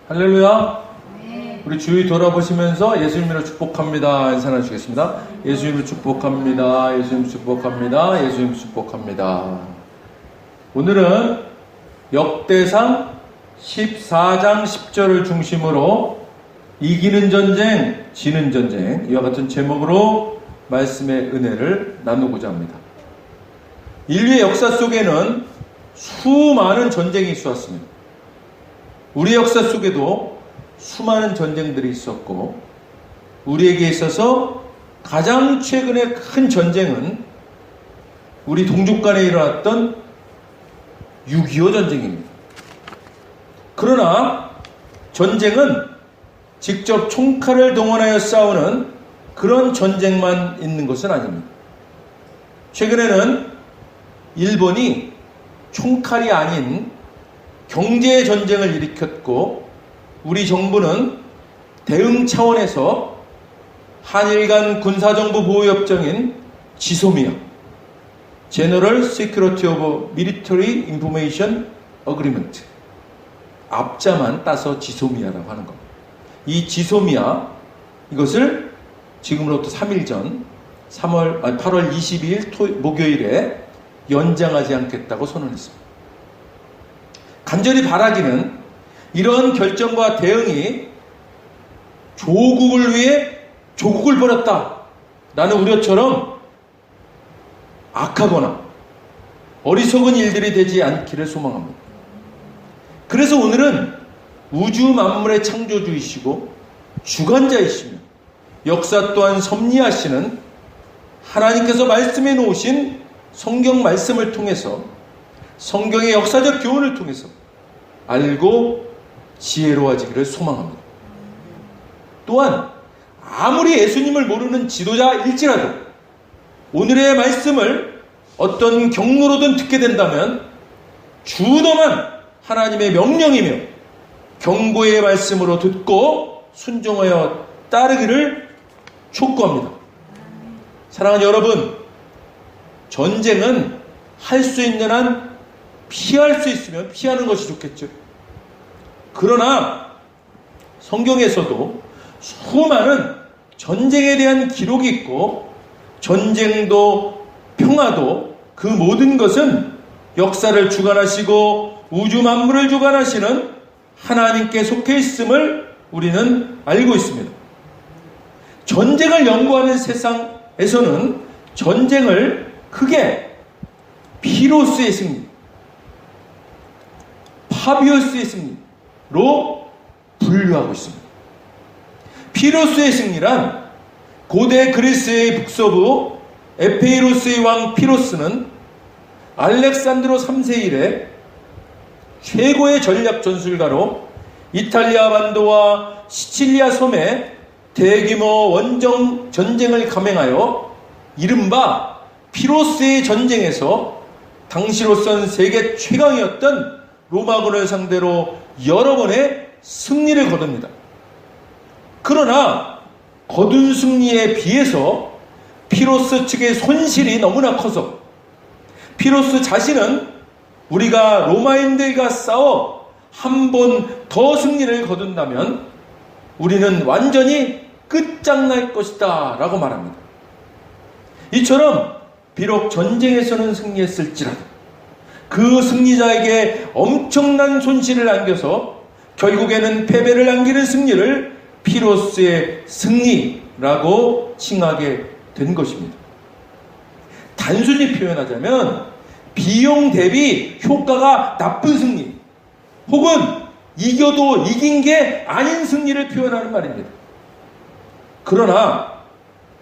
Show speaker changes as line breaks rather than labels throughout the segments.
할렐루야. 우리 주위 돌아보시면서 예수님으로 축복합니다. 인사 나누시겠습니다. 예수님으로 축복합니다. 예수님 축복합니다. 예수님 축복합니다. 오늘은 역대상 14장 10절을 중심으로 이기는 전쟁, 지는 전쟁, 이와 같은 제목으로 말씀의 은혜를 나누고자 합니다. 인류의 역사 속에는 수많은 전쟁이 있었습니다. 우리 역사 속에도 수많은 전쟁들이 있었고, 우리에게 있어서 가장 최근의 큰 전쟁은 우리 동족 간에 일어났던 6.25 전쟁입니다. 그러나 전쟁은 직접 총칼을 동원하여 싸우는 그런 전쟁만 있는 것은 아닙니다. 최근에는 일본이 총칼이 아닌 경제 전쟁을 일으켰고, 우리 정부는 대응 차원에서 한일 간 군사정보 보호협정인 지소미아, General Security of Military Information Agreement, 앞자만 따서 지소미아라고 하는 겁니다. 이 지소미아, 이것을 지금으로부터 3일 전 8월 22일 목요일에 연장하지 않겠다고 선언했습니다. 간절히 바라기는 이런 결정과 대응이 조국을 위해 조국을 버렸다 라는 우려처럼 악하거나 어리석은 일들이 되지 않기를 소망합니다. 그래서 오늘은 우주 만물의 창조주이시고 주관자이시며 역사 또한 섭리하시는 하나님께서 말씀해 놓으신 성경 말씀을 통해서, 성경의 역사적 교훈을 통해서 알고 지혜로워지기를 소망합니다. 또한 아무리 예수님을 모르는 지도자일지라도 오늘의 말씀을 어떤 경로로든 듣게 된다면 준엄한 하나님의 명령이며 경고의 말씀으로 듣고 순종하여 따르기를 촉구합니다. 사랑하는 여러분, 전쟁은 할 수 있는 한 피할 수 있으면 피하는 것이 좋겠죠. 그러나 성경에서도 수많은 전쟁에 대한 기록이 있고, 전쟁도 평화도 그 모든 것은 역사를 주관하시고 우주 만물을 주관하시는 하나님께 속해 있음을 우리는 알고 있습니다. 전쟁을 연구하는 세상에서는 전쟁을 크게 피로스의 승리, 파비오스의 승리로 분류하고 있습니다. 피로스의 승리란 고대 그리스의 북서부 에페이로스의 왕 피로스는 알렉산드로 3세 이래 최고의 전략 전술가로 이탈리아 반도와 시칠리아 섬에 대규모 원정 전쟁을 감행하여 이른바 피로스의 전쟁에서 당시로선 세계 최강이었던 로마군을 상대로 여러 번의 승리를 거둡니다. 그러나 거둔 승리에 비해서 피로스 측의 손실이 너무나 커서 피로스 자신은 우리가 로마인들과 싸워 한 번 더 승리를 거둔다면 우리는 완전히 끝장날 것이다 라고 말합니다. 이처럼 비록 전쟁에서는 승리했을지라도 그 승리자에게 엄청난 손실을 안겨서 결국에는 패배를 안기는 승리를 피로스의 승리라고 칭하게 된 것입니다. 단순히 표현하자면 비용 대비 효과가 나쁜 승리, 혹은 이겨도 이긴 게 아닌 승리를 표현하는 말입니다. 그러나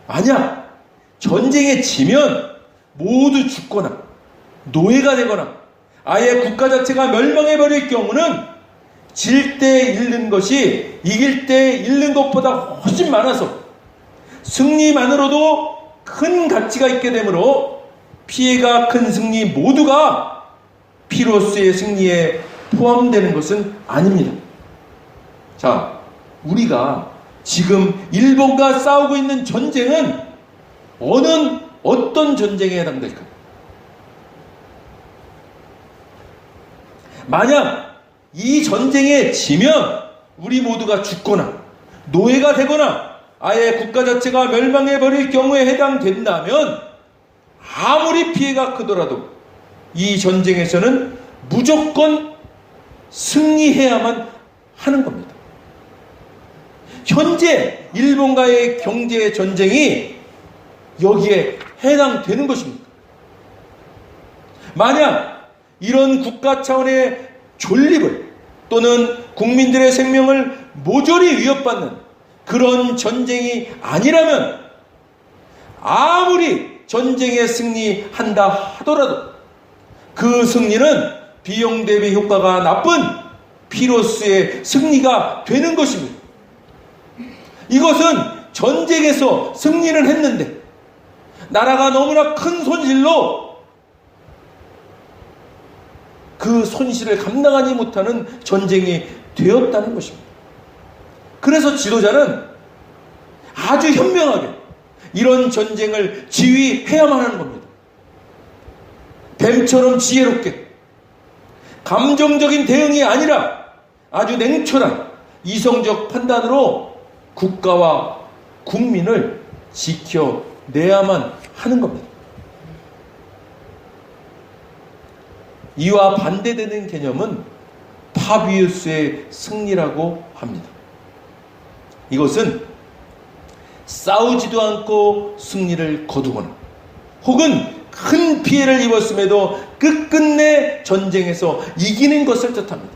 만약 전쟁에 지면 모두 죽거나 노예가 되거나 아예 국가 자체가 멸망해버릴 경우는 질 때 잃는 것이 이길 때 잃는 것보다 훨씬 많아서 승리만으로도 큰 가치가 있게 되므로 피해가 큰 승리 모두가 피로스의 승리에 포함되는 것은 아닙니다. 자, 우리가 지금 일본과 싸우고 있는 전쟁은 어떤 전쟁에 해당될까요? 만약 이 전쟁에 지면 우리 모두가 죽거나 노예가 되거나 아예 국가 자체가 멸망해버릴 경우에 해당된다면 아무리 피해가 크더라도 이 전쟁에서는 무조건 승리해야만 하는 겁니다. 현재 일본과의 경제 전쟁이 여기에 해당되는 것입니다. 만약 이런 국가 차원의 존립을 또는 국민들의 생명을 모조리 위협받는 그런 전쟁이 아니라면 아무리 전쟁에 승리한다 하더라도 그 승리는 비용 대비 효과가 나쁜 피로스의 승리가 되는 것입니다. 이것은 전쟁에서 승리는 했는데 나라가 너무나 큰 손실로 그 손실을 감당하지 못하는 전쟁이 되었다는 것입니다. 그래서 지도자는 아주 현명하게 이런 전쟁을 지휘해야만 하는 겁니다. 뱀처럼 지혜롭게 감정적인 대응이 아니라 아주 냉철한 이성적 판단으로 국가와 국민을 지켜내야만 하는 겁니다. 이와 반대되는 개념은 파비우스의 승리라고 합니다. 이것은 싸우지도 않고 승리를 거두거나 혹은 큰 피해를 입었음에도 끝끝내 전쟁에서 이기는 것을 뜻합니다.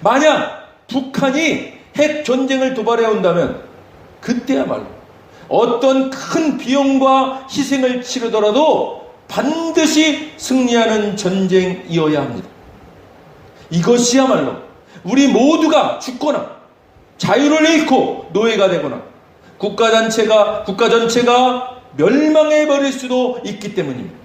만약 북한이 핵 전쟁을 도발해 온다면 그때야말로 어떤 큰 비용과 희생을 치르더라도 반드시 승리하는 전쟁이어야 합니다. 이것이야말로 우리 모두가 죽거나 자유를 잃고 노예가 되거나 국가 전체가 멸망해버릴 수도 있기 때문입니다.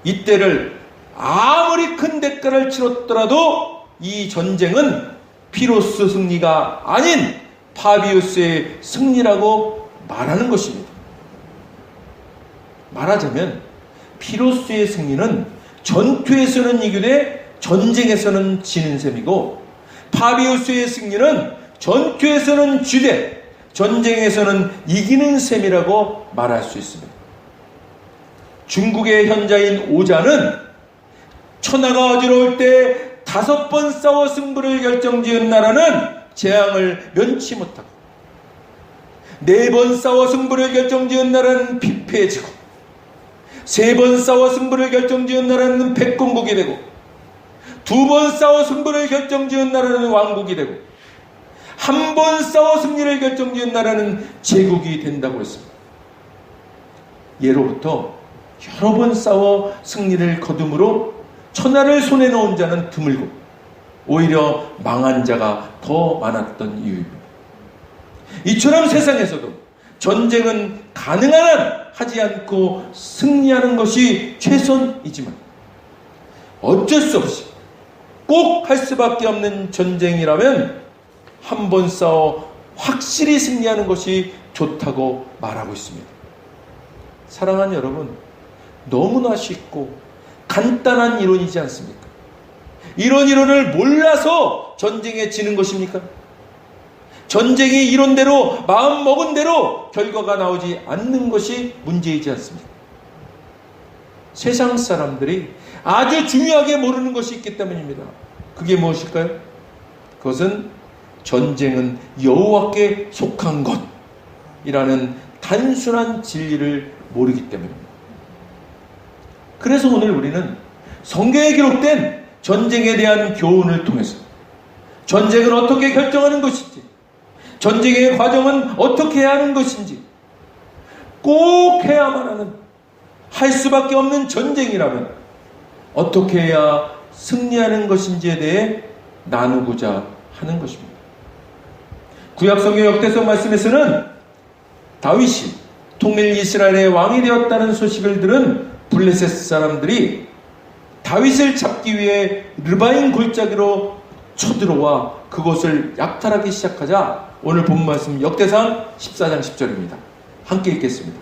이때를 아무리 큰 대가를 치렀더라도 이 전쟁은 피로스 승리가 아닌 파비우스의 승리라고 말하는 것입니다. 말하자면 피로스의 승리는 전투에서는 이기되 전쟁에서는 지는 셈이고 파비우스의 승리는 전투에서는 쥐되 전쟁에서는 이기는 셈이라고 말할 수 있습니다. 중국의 현자인 오자는 천하가 어지러울 때 5번 싸워 승부를 결정지은 나라는 재앙을 면치 못하고 4번 싸워 승부를 결정지은 나라는 피폐해지고 3번 싸워 승부를 결정지은 나라는 백공국이 되고 2번 싸워 승부를 결정지은 나라는 왕국이 되고 1번 싸워 승리를 결정지은 나라는 제국이 된다고 했습니다. 예로부터 여러 번 싸워 승리를 거둠으로 천하를 손에 넣은 자는 드물고 오히려 망한 자가 더 많았던 이유입니다. 이처럼 세상에서도 전쟁은 가능한 한 하지 않고 승리하는 것이 최선이지만 어쩔 수 없이 꼭 할 수밖에 없는 전쟁이라면 한 번 싸워 확실히 승리하는 것이 좋다고 말하고 있습니다. 사랑하는 여러분, 너무나 쉽고 간단한 이론이지 않습니까? 이런 이론을 몰라서 전쟁에 지는 것입니까? 전쟁이 이론대로 마음 먹은 대로 결과가 나오지 않는 것이 문제이지 않습니까? 세상 사람들이 아주 중요하게 모르는 것이 있기 때문입니다. 그게 무엇일까요? 그것은 전쟁은 여호와께 속한 것이라는 단순한 진리를 모르기 때문입니다. 그래서 오늘 우리는 성경에 기록된 전쟁에 대한 교훈을 통해서 전쟁을 어떻게 결정하는 것인지, 전쟁의 과정은 어떻게 해야 하는 것인지, 꼭 해야만 하는, 할 수밖에 없는 전쟁이라면 어떻게 해야 승리하는 것인지에 대해 나누고자 하는 것입니다. 구약성경 역대서 말씀에서는 다윗이 통일 이스라엘의 왕이 되었다는 소식을 들은 블레셋 사람들이 다윗을 잡기 위해 르바임 골짜기로 쳐들어와 그것을 약탈하기 시작하자 오늘 본 말씀 역대상 14장 10절입니다. 함께 읽겠습니다.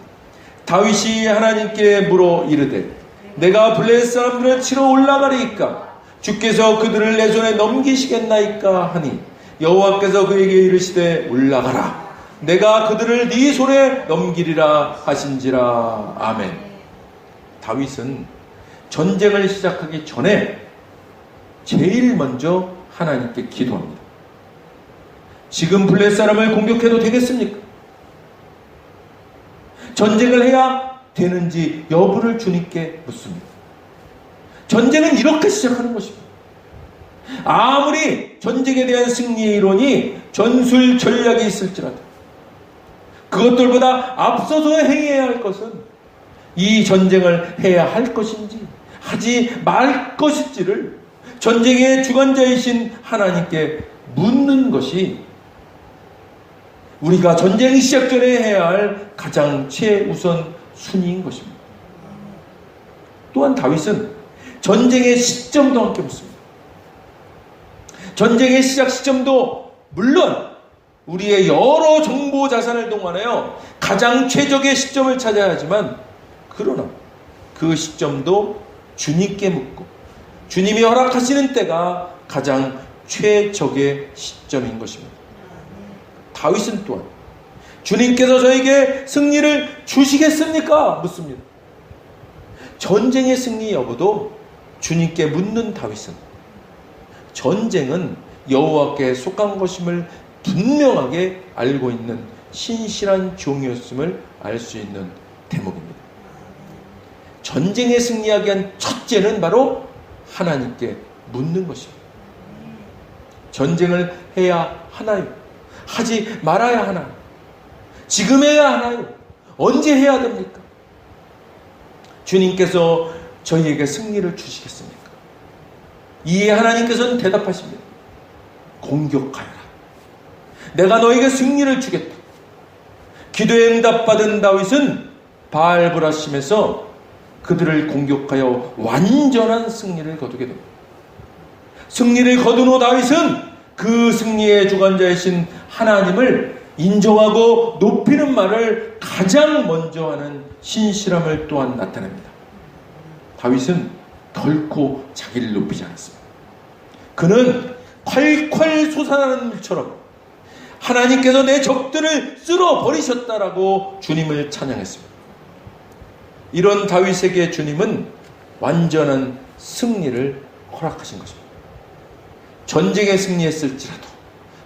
다윗이 하나님께 물어 이르되 내가 블레셋 사람들을 치러 올라가리이까 주께서 그들을 내 손에 넘기시겠나이까 하니 여호와께서 그에게 이르시되 올라가라. 내가 그들을 네 손에 넘기리라 하신지라. 아멘. 다윗은 전쟁을 시작하기 전에 제일 먼저 하나님께 기도합니다. 지금 블레 사람을 공격해도 되겠습니까? 전쟁을 해야 되는지 여부를 주님께 묻습니다. 전쟁은 이렇게 시작하는 것입니다. 아무리 전쟁에 대한 승리의 이론이 전술 전략이 있을지라도 그것들보다 앞서서 행해야 할 것은 이 전쟁을 해야 할 것인지 하지 말 것인지를 전쟁의 주관자이신 하나님께 묻는 것이 우리가 전쟁 시작 전에 해야 할 가장 최우선 순위인 것입니다. 또한 다윗은 전쟁의 시점도 함께 묻습니다. 전쟁의 시작 시점도 물론 우리의 여러 정보 자산을 동원하여 가장 최적의 시점을 찾아야 하지만 그러나 그 시점도 주님께 묻고 주님이 허락하시는 때가 가장 최적의 시점인 것입니다. 다윗은 또한 주님께서 저에게 승리를 주시겠습니까? 묻습니다. 전쟁의 승리 여부도 주님께 묻는 다윗은 전쟁은 여호와께 속한 것임을 분명하게 알고 있는 신실한 종이었음을 알 수 있는 대목입니다. 전쟁에 승리하기 위한 첫째는 바로 하나님께 묻는 것입니다. 전쟁을 해야 하나요? 하지 말아야 하나요? 지금 해야 하나요? 언제 해야 됩니까? 주님께서 저희에게 승리를 주시겠습니까? 이에 하나님께서는 대답하십니다. 공격하여라. 내가 너에게 승리를 주겠다. 기도에 응답받은 다윗은 바알브라심에서 그들을 공격하여 완전한 승리를 거두게 됩니다. 승리를 거둔 후 다윗은 그 승리의 주관자이신 하나님을 인정하고 높이는 말을 가장 먼저 하는 신실함을 또한 나타냅니다. 다윗은 결코 자기를 높이지 않았습니다. 그는 콸콸 솟아나는 물처럼 하나님께서 내 적들을 쓸어버리셨다라고 주님을 찬양했습니다. 이런 다윗에게 주님은 완전한 승리를 허락하신 것입니다. 전쟁에 승리했을지라도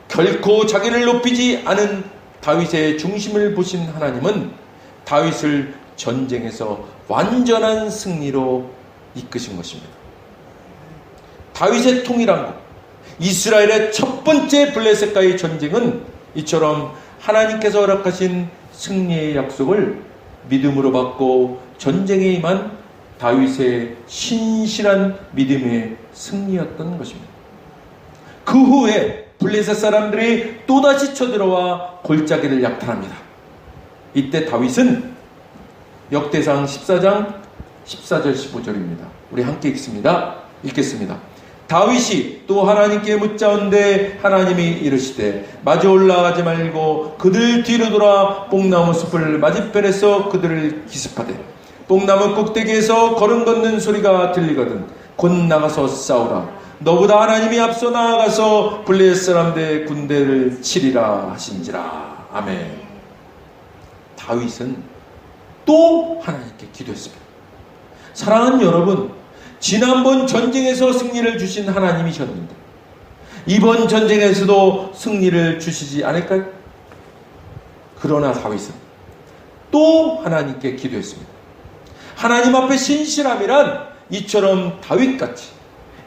결코 자기를 높이지 않은 다윗의 중심을 보신 하나님은 다윗을 전쟁에서 완전한 승리로 이끄신 것입니다. 다윗의 통일한 것, 이스라엘의 첫 번째 블레셋과의 전쟁은 이처럼 하나님께서 허락하신 승리의 약속을 믿음으로 받고 전쟁에 임한 다윗의 신실한 믿음의 승리였던 것입니다. 그 후에 블레셋 사람들이 또다시 쳐들어와 골짜기를 약탈합니다. 이때 다윗은 역대상 14장 14절 15절입니다. 우리 함께 읽겠습니다. 다윗이 또 하나님께 묻자온데 하나님이 이르시되 마주 올라가지 말고 그들 뒤로 돌아 뽕나무 숲을 맞은편에서 그들을 기습하되 뽕나무 꼭대기에서 걸음 걷는 소리가 들리거든 곧 나가서 싸우라. 너보다 하나님이 앞서 나아가서 블레셋 사람들의 군대를 치리라 하신지라. 아멘. 다윗은 또 하나님께 기도했습니다. 사랑하는 여러분, 지난번 전쟁에서 승리를 주신 하나님이셨는데 이번 전쟁에서도 승리를 주시지 않을까요? 그러나 다윗은 또 하나님께 기도했습니다. 하나님 앞에 신실함이란 이처럼 다윗같이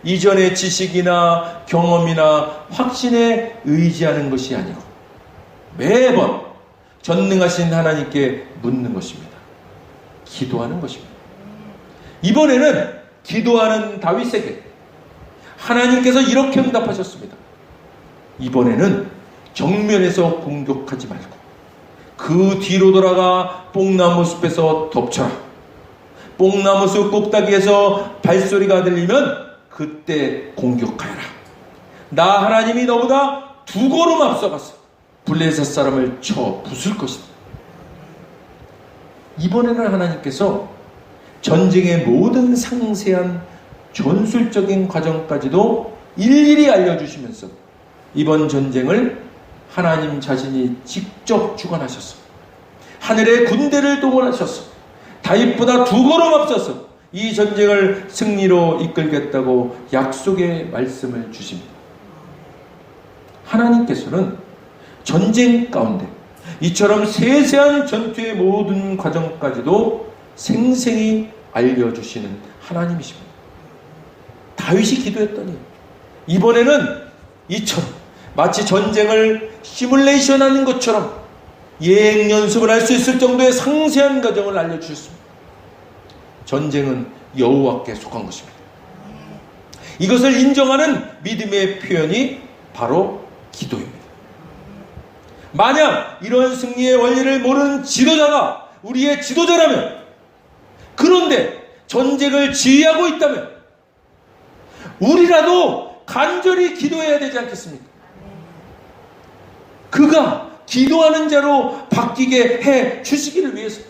이전의 지식이나 경험이나 확신에 의지하는 것이 아니고 매번 전능하신 하나님께 묻는 것입니다. 기도하는 것입니다. 이번에는 기도하는 다윗에게 하나님께서 이렇게 응답하셨습니다. 이번에는 정면에서 공격하지 말고 그 뒤로 돌아가 뽕나무 숲에서 덮쳐라. 뽕나무 숲 꼭다기에서 발소리가 들리면 그때 공격하여라. 나 하나님이 너보다 두 걸음 앞서가서 블레셋 사람을 쳐 부술 것이다. 이번에는 하나님께서 전쟁의 모든 상세한 전술적인 과정까지도 일일이 알려주시면서 이번 전쟁을 하나님 자신이 직접 주관하셔서 하늘의 군대를 동원하셔서 다윗보다 2걸음 앞서서 이 전쟁을 승리로 이끌겠다고 약속의 말씀을 주십니다. 하나님께서는 전쟁 가운데 이처럼 세세한 전투의 모든 과정까지도 생생히 알려주시는 하나님이십니다. 다윗이 기도했더니 이번에는 이처럼 마치 전쟁을 시뮬레이션하는 것처럼 예행 연습을 할 수 있을 정도의 상세한 과정을 알려주셨습니다. 전쟁은 여호와께 속한 것입니다. 이것을 인정하는 믿음의 표현이 바로 기도입니다. 만약 이런 승리의 원리를 모르는 지도자가 우리의 지도자라면, 그런데 전쟁을 지휘하고 있다면 우리라도 간절히 기도해야 되지 않겠습니까? 그가 기도하는 자로 바뀌게 해 주시기를 위해서.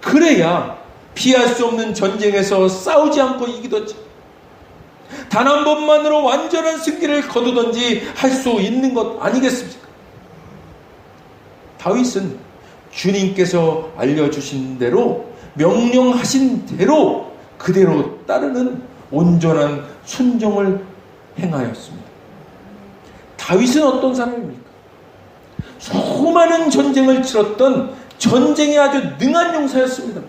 그래야 피할 수 없는 전쟁에서 싸우지 않고 이기든지 단 한 번만으로 완전한 승리를 거두든지 할 수 있는 것 아니겠습니까? 다윗은 주님께서 알려주신 대로, 명령하신 대로 그대로 따르는 온전한 순종을 행하였습니다. 다윗은 어떤 사람입니까? 수많은 전쟁을 치렀던 전쟁에 아주 능한 용사였습니다.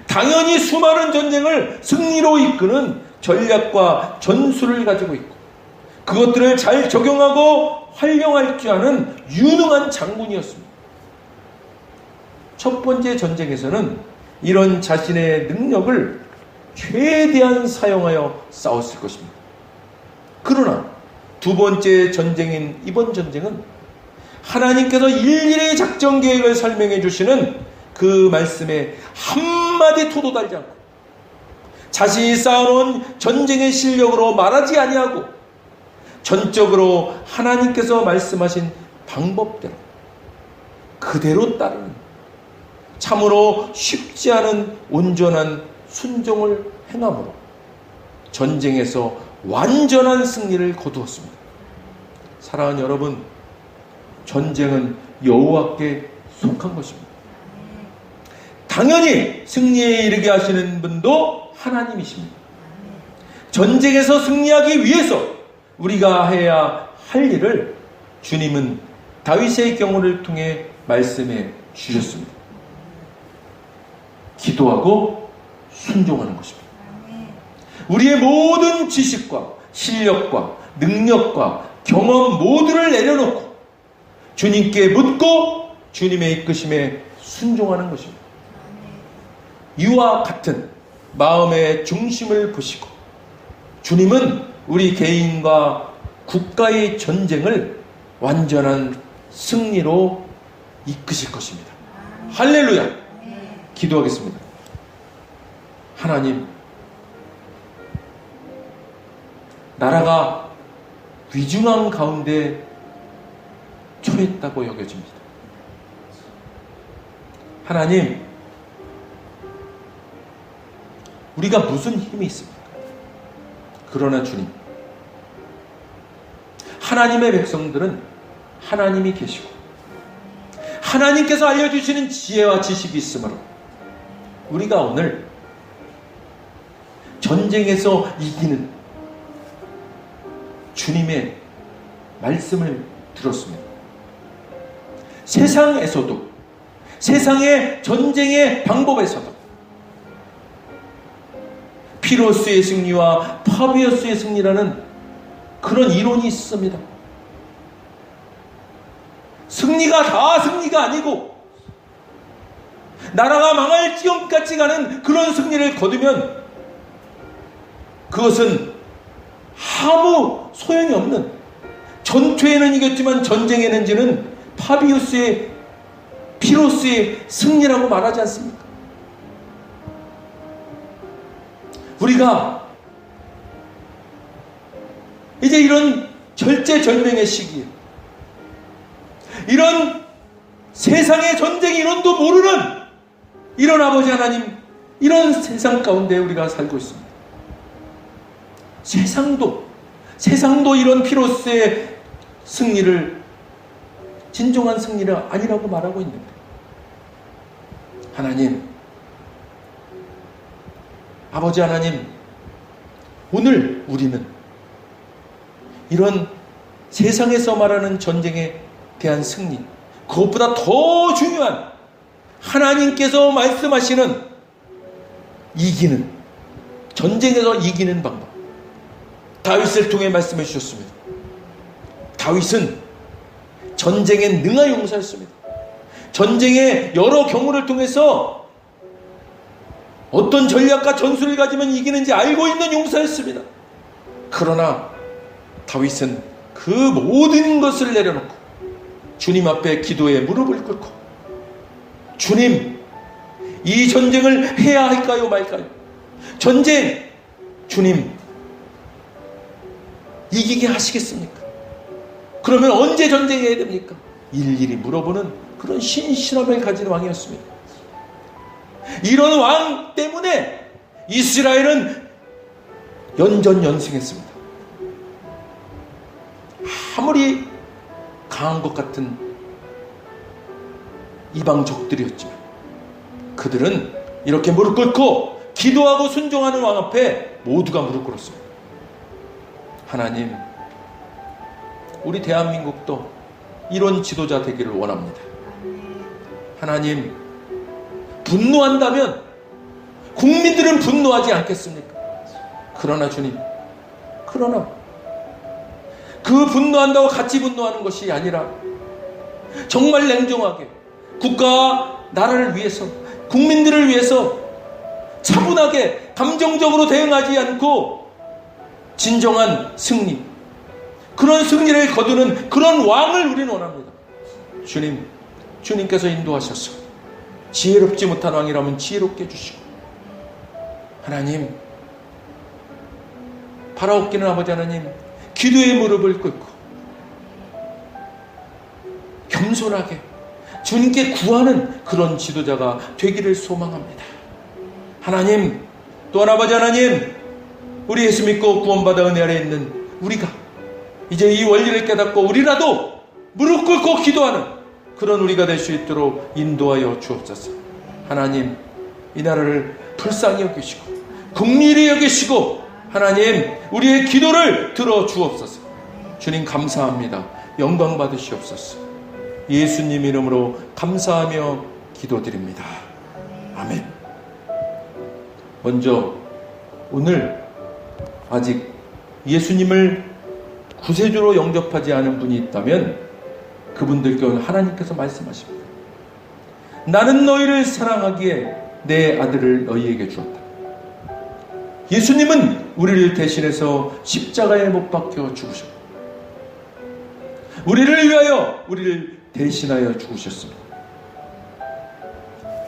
당연히 수많은 전쟁을 승리로 이끄는 전략과 전술을 가지고 있고 그것들을 잘 적용하고 활용할 줄 아는 유능한 장군이었습니다. 첫 번째 전쟁에서는 이런 자신의 능력을 최대한 사용하여 싸웠을 것입니다. 그러나 두 번째 전쟁인 이번 전쟁은 하나님께서 일일이 작전 계획을 설명해 주시는 그 말씀에 한마디 토도 달지 않고 자신이 쌓아놓은 전쟁의 실력으로 말하지 아니하고 전적으로 하나님께서 말씀하신 방법대로 그대로 따르는 참으로 쉽지 않은 온전한 순종을 행함으로 전쟁에서 완전한 승리를 거두었습니다. 사랑하는 여러분, 전쟁은 여호와께 속한 것입니다. 당연히 승리에 이르게 하시는 분도 하나님이십니다. 전쟁에서 승리하기 위해서 우리가 해야 할 일을 주님은 다윗의 경우를 통해 말씀해 주셨습니다. 기도하고 순종하는 것입니다. 우리의 모든 지식과 실력과 능력과 경험 모두를 내려놓고 주님께 묻고 주님의 이끄심에 순종하는 것입니다. 이와 같은 마음의 중심을 보시고 주님은 우리 개인과 국가의 전쟁을 완전한 승리로 이끄실 것입니다. 할렐루야! 기도하겠습니다. 하나님, 나라가 위중한 가운데 처했다고 여겨집니다. 하나님, 우리가 무슨 힘이 있습니까? 그러나 주님, 하나님의 백성들은 하나님이 계시고 하나님께서 알려주시는 지혜와 지식이 있으므로 우리가 오늘 전쟁에서 이기는 주님의 말씀을 들었습니다. 세상에서도, 세상의 전쟁의 방법에서도 피로스의 승리와 파비어스의 승리라는 그런 이론이 있습니다. 승리가 다 승리가 아니고 나라가 망할 지경까지 가는 그런 승리를 거두면 그것은 아무 소용이 없는, 전투에는 이겼지만 전쟁에는 지는 파비우스의, 피로스의 승리라고 말하지 않습니까? 우리가 이제 이런 절제절명의 시기에 이런 세상의 전쟁 이론도 모르는 이런 아버지 하나님, 이런 세상 가운데 우리가 살고 있습니다. 세상도 이런 피로스의 승리를 진정한 승리가 아니라고 말하고 있는데, 하나님, 아버지 하나님, 오늘 우리는 이런 세상에서 말하는 전쟁에 대한 승리, 그것보다 더 중요한 하나님께서 말씀하시는 전쟁에서 이기는 방법, 다윗을 통해 말씀해 주셨습니다. 다윗은 전쟁에 능한 용사였습니다. 전쟁의 여러 경우를 통해서 어떤 전략과 전술을 가지면 이기는지 알고 있는 용사였습니다. 그러나 다윗은 그 모든 것을 내려놓고 주님 앞에 기도에 무릎을 꿇고, 주님, 이 전쟁을 해야 할까요 말까요? 전쟁, 주님 이기게 하시겠습니까? 그러면 언제 전쟁해야 됩니까? 일일이 물어보는 그런 신실함을 가진 왕이었습니다. 이런 왕 때문에 이스라엘은 연전연승했습니다. 아무리 강한 것 같은 이방 적들이었지만 그들은 이렇게 무릎 꿇고 기도하고 순종하는 왕 앞에 모두가 무릎 꿇었습니다. 하나님, 우리 대한민국도 이런 지도자 되기를 원합니다. 하나님, 분노한다면 국민들은 분노하지 않겠습니까? 그러나 주님, 그 분노한다고 같이 분노하는 것이 아니라 정말 냉정하게 국가와 나라를 위해서, 국민들을 위해서 차분하게 감정적으로 대응하지 않고 진정한 승리, 그런 승리를 거두는 그런 왕을 우리는 원합니다. 주님, 주님께서 인도하셔서 지혜롭지 못한 왕이라면 지혜롭게 해주시고, 하나님, 바라옵기는 아버지 하나님, 기도의 무릎을 꿇고 겸손하게 주님께 구하는 그런 지도자가 되기를 소망합니다. 하나님, 또한 아버지 하나님, 우리 예수 믿고 구원받아 은혜 아래 있는 우리가 이제 이 원리를 깨닫고 우리라도 무릎 꿇고 기도하는 그런 우리가 될 수 있도록 인도하여 주옵소서. 하나님, 이 나라를 불쌍히 여기시고 긍휼히 여기시고 하나님, 우리의 기도를 들어 주옵소서. 주님 감사합니다. 영광 받으시옵소서. 예수님 이름으로 감사하며 기도드립니다. 아멘. 먼저 오늘 아직 예수님을 구세주로 영접하지 않은 분이 있다면 그분들께 오늘 하나님께서 말씀하십니다. 나는 너희를 사랑하기에 내 아들을 너희에게 주었다. 예수님은 우리를 대신해서 십자가에 못 박혀 죽으셨고 우리를 위하여 우리를 대신하여 죽으셨습니다.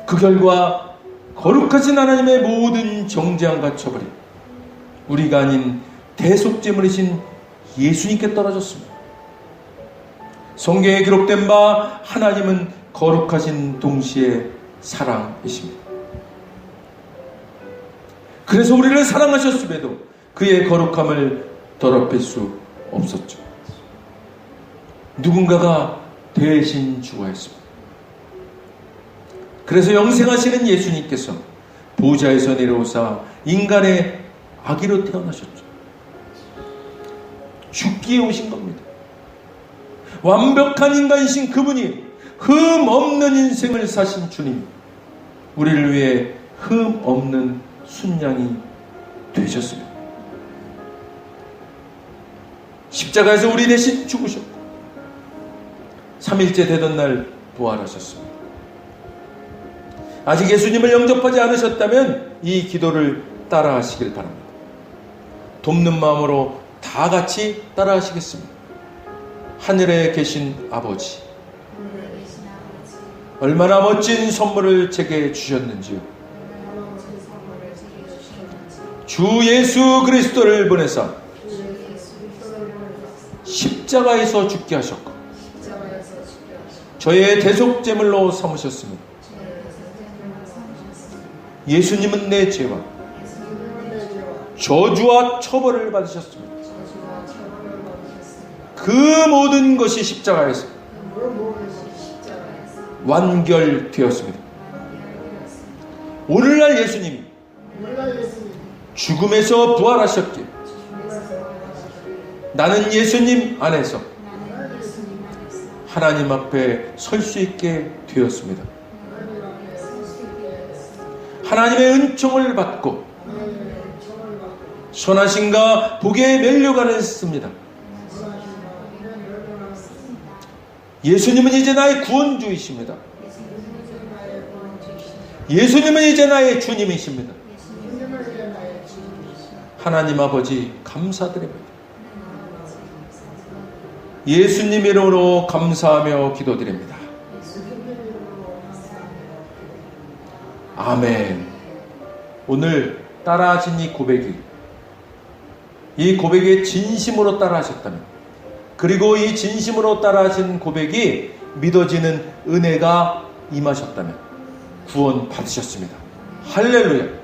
그 결과 거룩하신 하나님의 모든 정죄함 갇혀버린 우리가 아닌 대속제물이신 예수님께 떨어졌습니다. 성경에 기록된 바 하나님은 거룩하신 동시에 사랑이십니다. 그래서 우리를 사랑하셨음에도 그의 거룩함을 더럽힐 수 없었죠. 누군가가 대신 죽어야 했습니다. 그래서 영생하시는 예수님께서 보좌에서 내려오사 인간의 아기로 태어나셨죠. 죽기에 오신 겁니다. 완벽한 인간이신 그분이 흠 없는 인생을 사신 주님, 우리를 위해 흠 없는 순양이 되셨습니다. 십자가에서 우리 대신 죽으셨고 3일째 되던 날 부활하셨습니다. 아직 예수님을 영접하지 않으셨다면 이 기도를 따라 하시길 바랍니다. 돕는 마음으로 다 같이 따라 하시겠습니다. 하늘에 계신 아버지, 얼마나 멋진 선물을 제게 주셨는지요. 주 예수 그리스도를 보내사 십자가에서 죽게 하셨고 저의 대속제물로 삼으셨습니다. 예수님은 내 죄와 저주와 처벌을 받으셨습니다. 그 모든 것이 십자가에서 완결되었습니다. 오늘날 예수님이 죽음에서 부활하셨기에 나는 예수님 안에서 하나님 앞에 설 수 있게 되었습니다. 하나님의 은총을 받고 선하심과 복에 멸류관했습니다. 예수님은 이제 나의 구원주이십니다. 예수님은 이제 나의 주님이십니다. 하나님 아버지 감사드립니다. 예수님 이름으로 감사하며 기도드립니다. 아멘. 오늘 따라하신 이 고백에 진심으로 따라하셨다면, 그리고 이 진심으로 따라하신 고백이 믿어지는 은혜가 임하셨다면 구원 받으셨습니다. 할렐루야.